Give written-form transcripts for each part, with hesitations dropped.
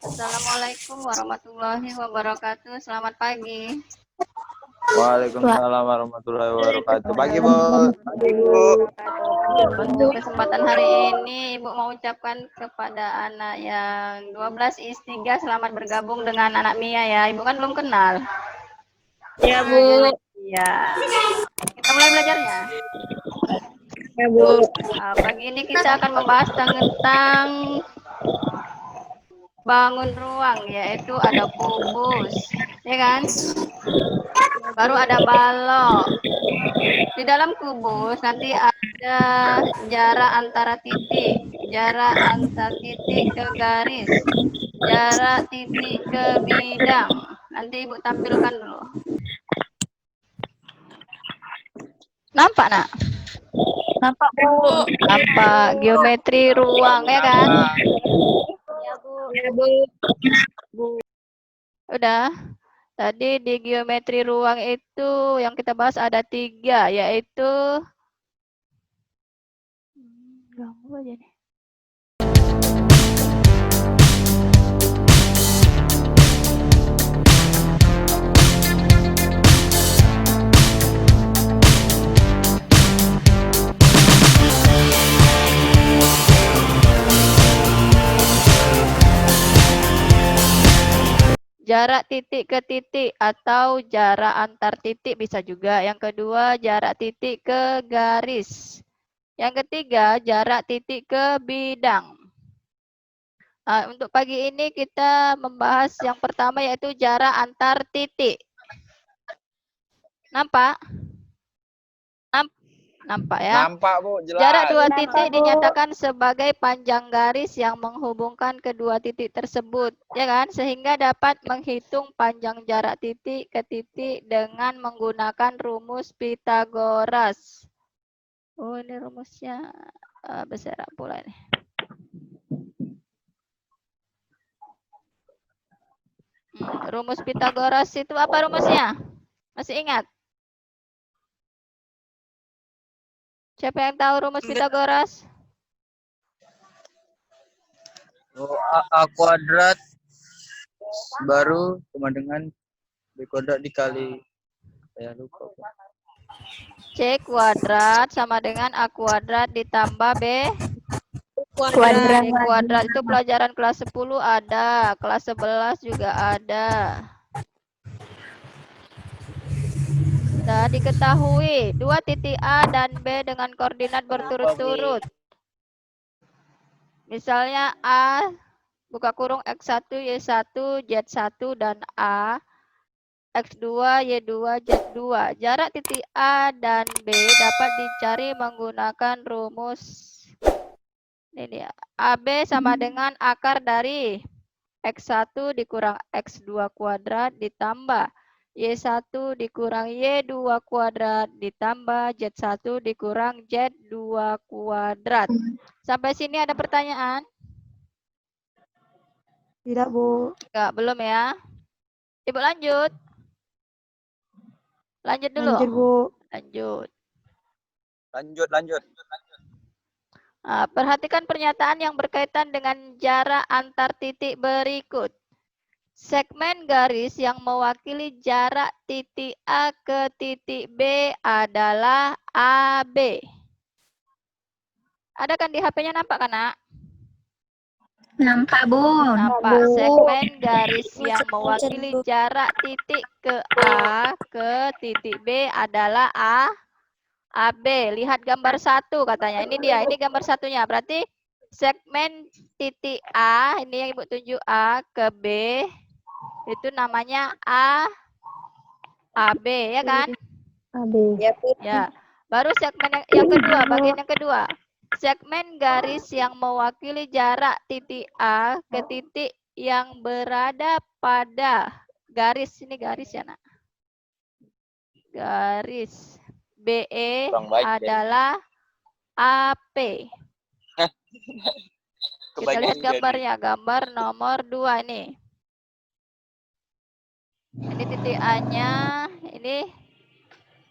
Assalamualaikum warahmatullahi wabarakatuh. Selamat pagi. Waalaikumsalam warahmatullahi wabarakatuh. Pagi, Bu. Untuk kesempatan hari ini, Ibu mau ucapkan kepada anak yang 12 IS3 selamat bergabung dengan anak Mia ya. Ibu kan belum kenal. Ya, Bu. Ya. Kita mulai belajarnya. Ya, Bu. Pagi ini kita akan membahas tentang bangun ruang, yaitu ada kubus, ya kan? Baru ada balok. Di dalam kubus nanti ada jarak antara titik, jarak antar titik ke garis, jarak titik ke bidang. Nanti Ibu tampilkan dulu. Nampak, Nak? Nampak, Bu. Nampak geometri ruang, ya kan? Ya, Bu. Ya, Bu. Udah. Tadi di geometri ruang itu yang kita bahas ada 3, yaitu ganggu aja nih. Jarak titik ke titik atau jarak antar titik bisa juga. Yang kedua, jarak titik ke garis. Yang ketiga, jarak titik ke bidang. Nah, untuk pagi ini kita membahas yang pertama yaitu jarak antar titik. Nampak? Nampak ya? Nampak, Bu, jelas. Jarak dua Nampak, titik Bu. dinyatakan sebagai panjang garis yang menghubungkan kedua titik tersebut, ya kan? Sehingga dapat menghitung panjang jarak titik ke titik dengan menggunakan rumus Pythagoras. Oh, ini rumusnya berserakan pula nih. Rumus Pythagoras itu apa rumusnya? Masih ingat? Siapa yang tahu rumus Pythagoras? A kuadrat baru sama dengan B kuadrat dikali, saya lupa. C kuadrat sama dengan A kuadrat ditambah B Kuadrat. kuadrat. Itu pelajaran kelas 10 ada, kelas 11 juga ada. Nah, diketahui dua titik A dan B dengan koordinat berturut-turut. Misalnya A buka kurung X1, Y1, Z1 dan A, X2, Y2, Z2. Jarak titik A dan B dapat dicari menggunakan rumus ini ya. AB sama dengan akar dari X1 dikurang X2 kuadrat ditambah Y1 dikurang Y2 kuadrat ditambah Z1 dikurang Z2 kuadrat. Sampai sini ada pertanyaan? Tidak, Bu. Enggak, belum ya. Ibu lanjut. Lanjut dulu. Lanjut, Bu. Lanjut. Lanjut. Nah, perhatikan pernyataan yang berkaitan dengan jarak antar titik berikut. Segmen garis yang mewakili jarak titik A ke titik B adalah AB. Ada kan di HP-nya, nampak kan, Nak? Nampak, Bu. Nampak. Segmen garis yang mewakili jarak titik ke A ke titik B adalah AB. Lihat gambar 1 katanya. Ini dia, ini gambar satunya. Berarti segmen titik A, ini yang Ibu tunjuk A ke B, itu namanya AB, ya kan? AB. Ya. Baru segmen yang kedua, bagian yang kedua. Segmen garis yang mewakili jarak titik A ke titik yang berada pada garis, ini garis ya, Nak. Garis BE adalah AP. Kita lihat gambarnya, gambar nomor 2 ini. Ini titik A-nya, ini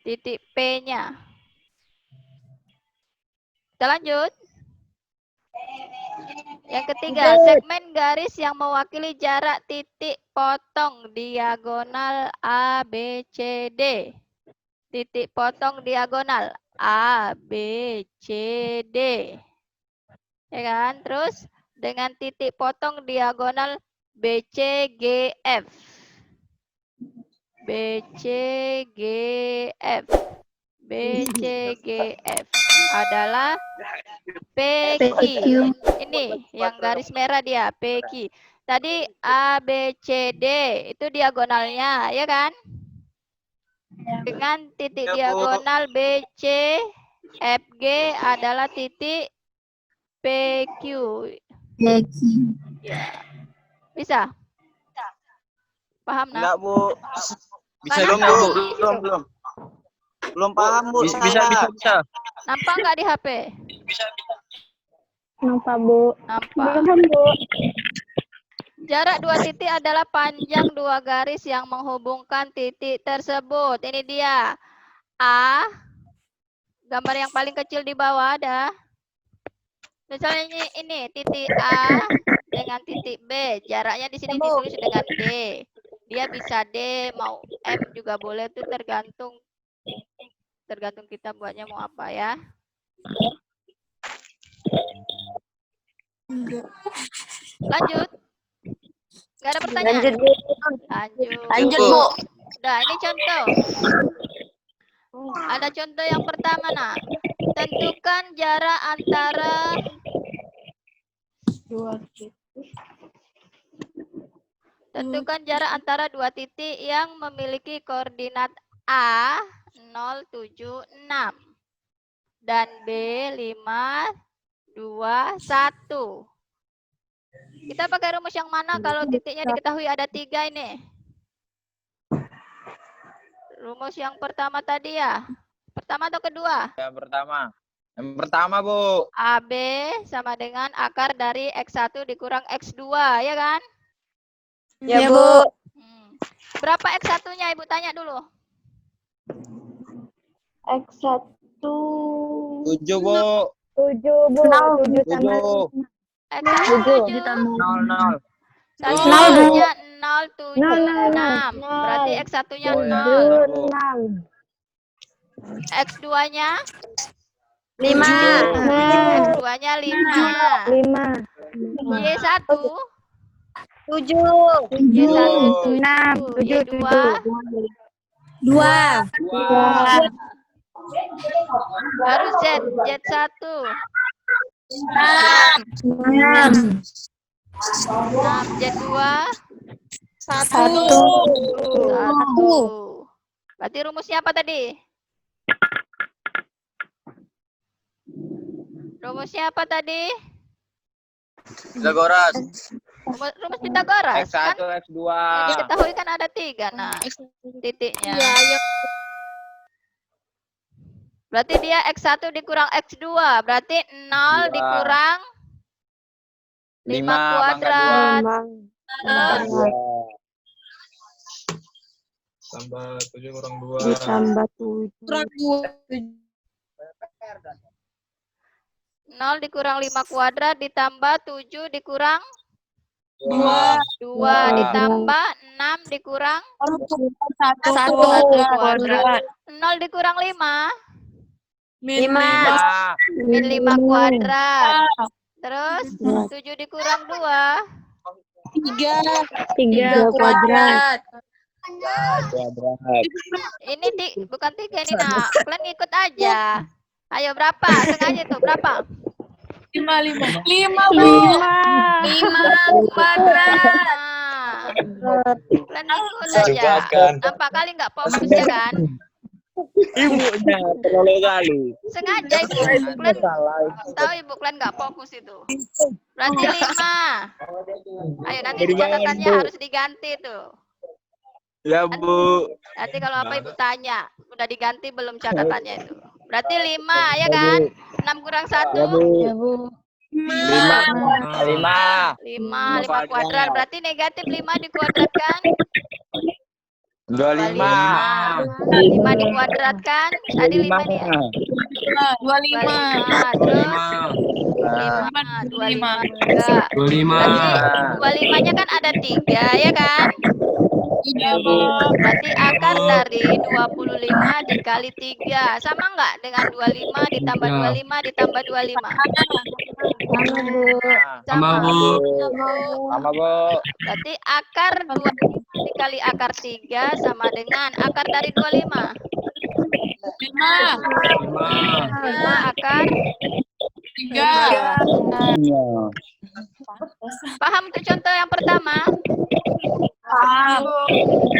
titik P-nya. Kita lanjut. Yang ketiga, segmen garis yang mewakili jarak titik potong diagonal A, B, C, D. Titik potong diagonal A, B, C, D. Ya kan? Terus dengan titik potong diagonal B, C, G, F. B, C, G, F. B, C, G, F adalah PQ. Ini yang garis merah dia, PQ. Tadi A, B, C, D itu diagonalnya, ya kan? Dengan titik diagonal B, C, F, G adalah titik PQ. Ya. Bisa? Paham, nak? Enggak, Bu. Bisa Nggak belum, nampak Bu? di situ? Belum paham, Bu. Bisa. Nampak nggak di HP? Nampak, Bu. Nampak. Bu. Jarak dua titik adalah panjang dua garis yang menghubungkan titik tersebut. Ini dia. A. Gambar yang paling kecil di bawah ada. Misalnya ini titik A dengan titik B. Jaraknya di sini ditulis dengan D. Dia bisa D, mau M juga boleh, itu tergantung kita buatnya mau apa ya. Lanjut. Nggak ada pertanyaan? Lanjut. Bu. Udah, ini contoh. Ada contoh yang pertama, nak. Tentukan jarak antara dua titik yang memiliki koordinat A 076 dan B 521. Kita pakai rumus yang mana kalau titiknya diketahui ada 3 ini? Rumus yang pertama tadi ya? Pertama atau kedua? Yang pertama. Yang pertama, Bu. AB sama dengan akar dari X1 dikurang X2, ya kan? Ya, Bu. Berapa X1-nya? Ibu tanya dulu. X1. 7, Bu. 7, Bu. 7 tambah 7. X1 7. 0. Satunya 076. Berarti X1-nya 0. 6. X2-nya 5. X2-nya 5. 5. Y1 7. Y1 6. 7. 7. Y2 2. baru Z1 6. 6. Z2 1. 1. Berarti rumusnya apa tadi? Rumusnya apa tadi? Pitagoras. Rumus Pitagoras kan? X1, X2. Yang diketahui kan ada 3, nah titiknya. Berarti dia X1 dikurang X2, berarti 0 dikurang 5 kuadrat. Terus Tambah 7 kurang 2. Ditambah 7. 0 dikurang 5 kuadrat ditambah 7 dikurang 2. 2 ditambah 6 dikurang 1 kuadrat. 0 dikurang 5 5. min 5 kuadrat. Terus 7 dikurang 2 3 kuadrat. ini bukan 3 ini, nak. Kalian ikut aja. Ayo berapa? Sengaja tuh berapa? 5 kuadrat. Kalian ikut aja. Nampak kali nggak fokus ya kan? Ibunya terlalu kali. Sengaja ibu. Kalian tahu ibu kalian nggak fokus itu. Berarti 5. Ayo nanti catatannya harus diganti tuh. Ya, Bu. Nanti kalau apa ibu tanya, udah diganti belum catatannya itu. Berarti 5 ya kan? 6 kurang 1 5 kuadrat. Berarti negatif 5 dikuadratkan 25. 5 dikuadratkan tadi 5 nih ya. 25. Terus 25 enggak. 25. Berarti 25-nya kan ada 3 ya kan? Iya, Bu. Berarti akar dari 25 dikali 3 sama enggak dengan 25 ditambah Iya. 25 ditambah 25? Sama, Sama. Bu. Sama, Bu. Berarti akar 25 dikali akar 3 sama dengan akar dari 25. 5. 5 akar 3. Paham tuh contoh yang pertama? Paham.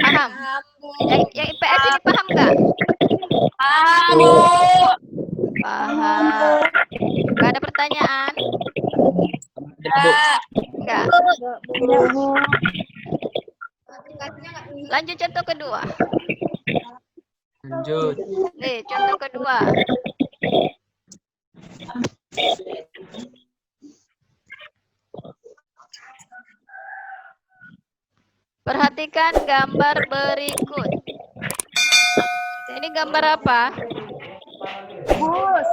Paham? Yang IPS ini paham nggak? Paham, Bu. Paham. Nggak ada pertanyaan? Enggak. Lanjut contoh kedua. Lanjut. Nih, contoh kedua. Perhatikan gambar berikut. Ini gambar apa? Kubus.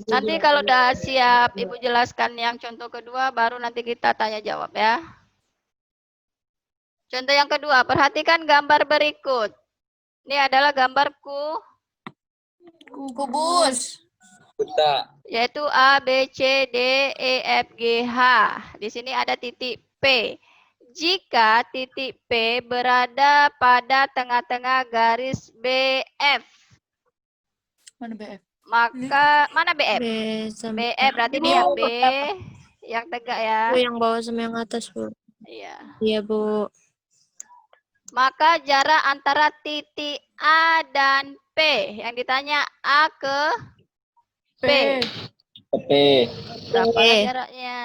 Nanti kalau udah siap Ibu jelaskan yang contoh kedua, baru nanti kita tanya jawab ya. Contoh yang kedua, perhatikan gambar berikut. Ini adalah gambar Kubus. Buta. yaitu A, B, C, D, E, F, G, H. Di sini ada titik P. Jika titik P berada pada tengah-tengah garis BF, Mana BF? maka mana BF? B sampai BF berarti dia B yang tegak ya. Bu, yang bawah sama yang atas, Bu. Iya. Iya, Bu. Maka jarak antara titik A dan P. Yang ditanya A ke P. Oke. Berapa P. jaraknya?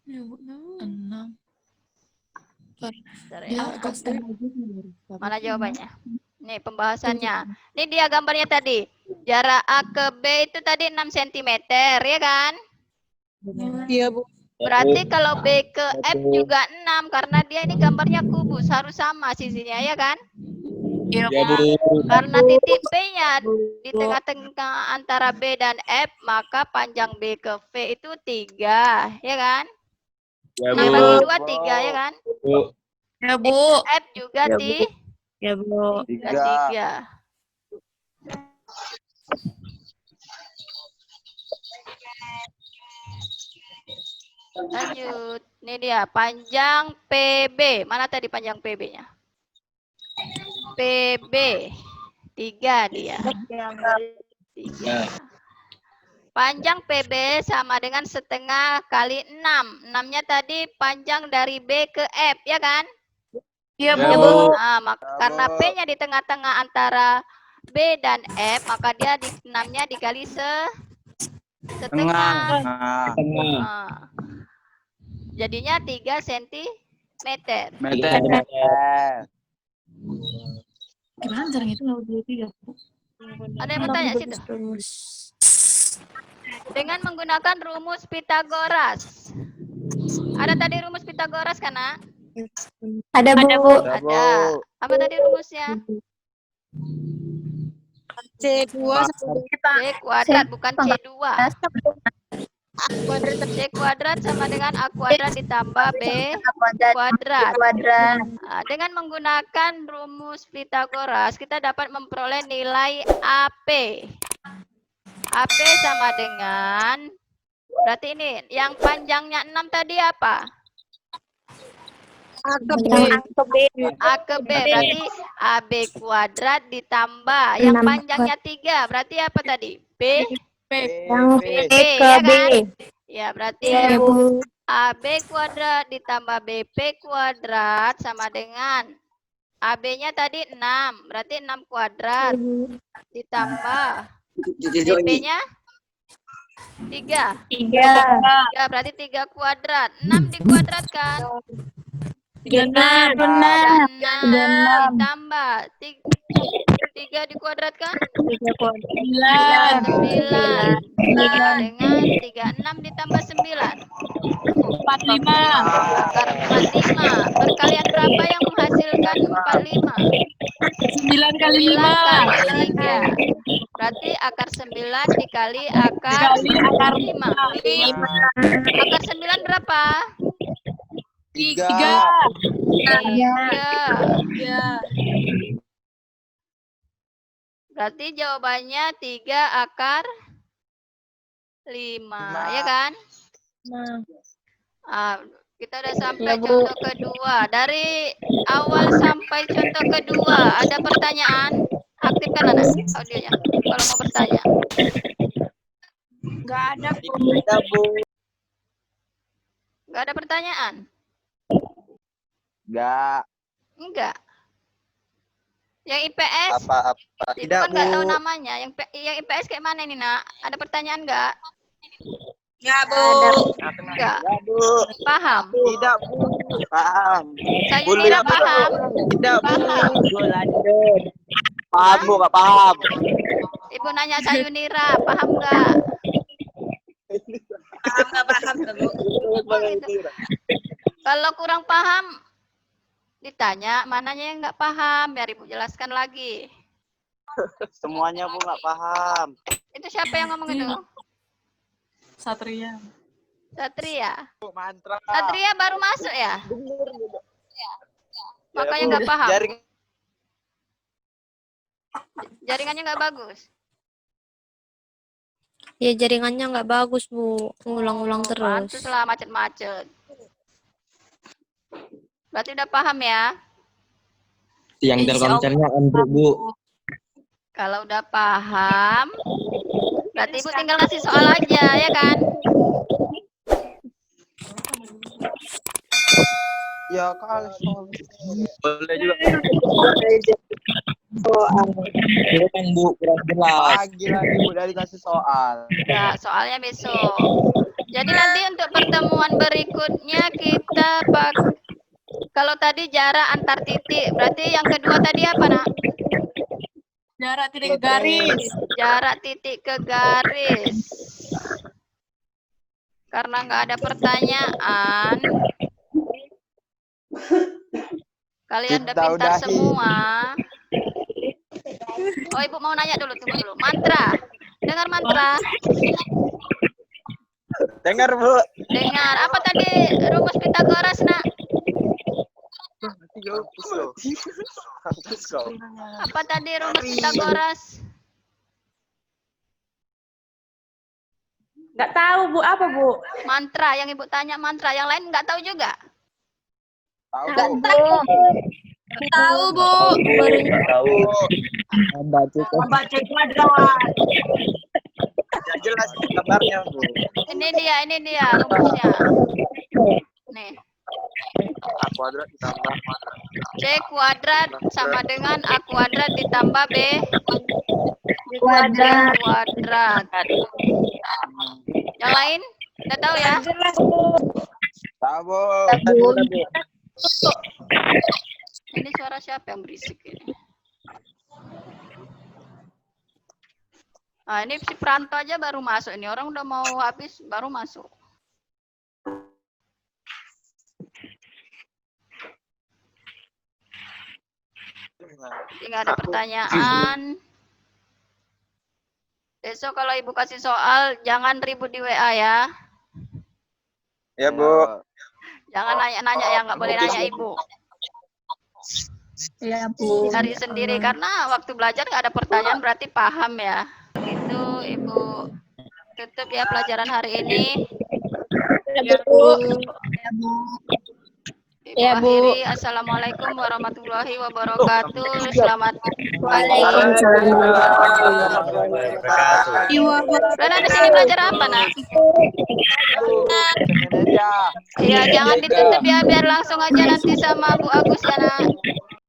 6. Bentar Dia ya. agak setengah gitu. Mana jawabannya? Nih pembahasannya. Ini dia gambarnya tadi. Jarak A ke B itu tadi 6 cm, ya kan? Iya, Bu. Berarti kalau B ke F juga 6 karena dia ini gambarnya kubus, harus sama sisinya ya kan? Iya, Ya, Bu. Karena titik P-nya di tengah-tengah antara B dan F, maka panjang B ke V itu 3, ya kan? Ya, 6 bagi 2 3 ya kan? Bu. Ya, Bu. F juga Ya, Bu. Ya, Bu. 3. Lanjut. Ini dia panjang PB. Mana tadi panjang PB-nya? PB 3 dia. 3. Panjang PB sama dengan setengah kali 6. 6-nya tadi panjang dari B ke F, ya kan? Iya, Ya, Bu. Bu. Nah, karena P-nya di tengah-tengah antara B dan F, maka dia di 6-nya dikali setengah. Tengah. Nah, jadinya 3 cm. Meter. Gimana caranya itu nggak boleh 3, Bu? Ada yang bertanya situ? Dengan menggunakan rumus Pitagoras. Ada tadi rumus Pitagoras kan, Nak? Ada, Bu. Ada. Apa tadi rumusnya? C2 C kuadrat, bukan C2. C kuadrat sama dengan A kuadrat ditambah B kuadrat. Nah, dengan menggunakan rumus Pitagoras, kita dapat memperoleh nilai AP. AP sama dengan, berarti ini, yang panjangnya 6 tadi apa? A ke B, berarti AB kuadrat ditambah, yang 6 panjangnya 3, berarti apa tadi? B, Yang B, B ke ya B. kan? Ya, berarti Ya, Bu. AB kuadrat ditambah BP kuadrat sama dengan AB-nya tadi 6, berarti 6 kuadrat ditambah BP-nya 3. 3 berarti 3 kuadrat. 6 dikuadratkan. 36. Dan 6 ditambah 3 dikuadratkan 9. 9. Nah, dengan 36 ditambah 9 45. akar 45. Perkalian berapa yang menghasilkan 45? 9 kali 9 5. kali 3. Berarti akar 9 dikali akar Dikali akar 5. 5. Akar 9 berapa? 3. 3. Ya. Berarti jawabannya 3 akar 5. Ya kan? Kita udah sampai contoh kedua. Dari awal sampai contoh kedua, ada pertanyaan? Aktifkan anak audionya kalau mau bertanya. Enggak ada, Bu. Ada, Bu. Nggak ada pertanyaan? Enggak. Enggak. Yang IPS? Apa-apa. Ibu Tidak, kan nggak tahu Bu. namanya. Yang IPS kayak mana ini, Nak? Ada pertanyaan nggak? Enggak, Bu. Enggak. Ya, Bu. Paham? Tidak, Bu. Paham. Sayunira paham? Tidak, Bu. Paham. Paham, Bu. Nggak paham. Ibu nanya Sayunira, paham nggak? Paham, Bu. Kalau kurang paham, ditanya mananya yang nggak paham, biar Ibu jelaskan lagi. Semuanya, Bu, nggak paham. Itu siapa yang ngomong itu? Satria. Satria. Bu, mantra. Satria baru masuk ya? Makanya nggak paham. Jaringannya nggak bagus. Ya jaringannya nggak bagus, Bu. Ngulang-ulang terus. Pantes lah macet-macet. Berarti udah paham ya? Yang Telkomselnya Android, Bu. Kalau udah paham, berarti Ibu tinggal ngasih soal aja, ya kan? Ya, kalau boleh juga. Kan, Bu, kurang jelas. Lagi, Bu, dari kasih soal. Nah, soalnya besok. Jadi nanti untuk pertemuan berikutnya kita kalau tadi jarak antar titik, berarti yang kedua tadi apa, Nak? Jarak titik garis. Jarak titik ke garis. Karena nggak ada pertanyaan, kalian udah Kita pintar udahi. semua. Oh, Ibu mau nanya dulu, tunggu dulu. Mantra. Dengar mantra. Dengar, Bu. Dengar. Apa tadi rumus Pitagoras, Nak? Apa tadi rumus Pitagoras? Enggak tahu, Bu. Apa, Bu? Mantra. Yang Ibu tanya mantra. Yang lain nggak tahu juga? Tahu, Bu. Tahu, Bu. Tahu. Baca kuadrat. Ya, jelas kabarnya, Bu. Ini dia rumusnya. Nih. A kuadrat ditambah C kuadrat sama dengan A kuadrat ditambah B Kuadrat. kuadrat. Yang lain? Udah tahu ya? tahu, Bu. Ini suara siapa yang berisik ini? Nah, ini si Pranto aja baru masuk. Ini orang udah mau habis baru masuk. Nggak ada pertanyaan. Besok kalau Ibu kasih soal, jangan ribut di WA ya. Ya, Bu. Jangan nanya-nanya ya, nggak boleh nanya Ibu. Iya, Bu. Cari sendiri, karena waktu belajar nggak ada pertanyaan berarti paham ya. Itu Ibu tutup ya pelajaran hari ini. Ya, Bu. Ibu Ya, Bu. akhiri, Assalamualaikum warahmatullahi wabarakatuh. Selamat pagi. Rena di sini belajar apa, Nak? Ya. Ya, jangan ditutup ya, biar langsung aja nanti sama Bu Agus ya, Nak.